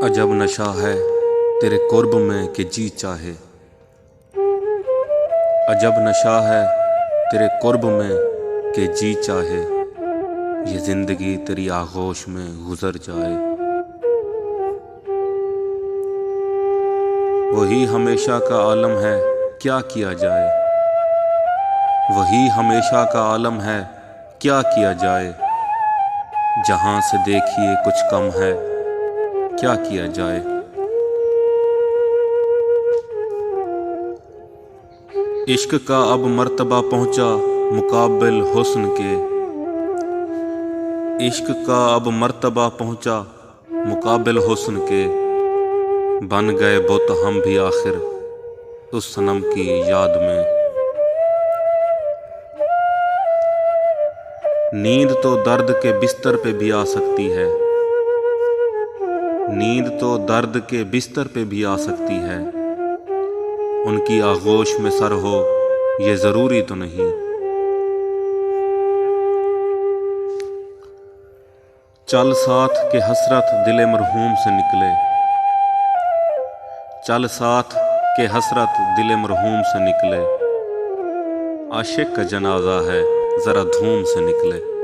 عجب نشہ ہے تیرے قرب میں کہ جی چاہے، عجب نشہ ہے تیرے قرب میں کہ جی چاہے، یہ زندگی تیری آغوش میں گزر جائے۔ وہی ہمیشہ کا عالم ہے کیا کیا جائے، وہی ہمیشہ کا عالم ہے کیا کیا جائے، جہاں سے دیکھیے کچھ کم ہے کیا کیا جائے۔ عشق کا اب مرتبہ پہنچا مقابل حسن کے، عشق کا اب مرتبہ پہنچا مقابل حسن کے، بن گئے بت ہم بھی آخر اس صنم کی یاد میں۔ نیند تو درد کے بستر پہ بھی آ سکتی ہے، نیند تو درد کے بستر پہ بھی آ سکتی ہے، ان کی آغوش میں سر ہو یہ ضروری تو نہیں۔ چل ساتھ کے حسرت دل مرحوم سے نکلے، چل ساتھ کے حسرت دل مرحوم سے نکلے، عاشق کا جنازہ ہے ذرا دھوم سے نکلے۔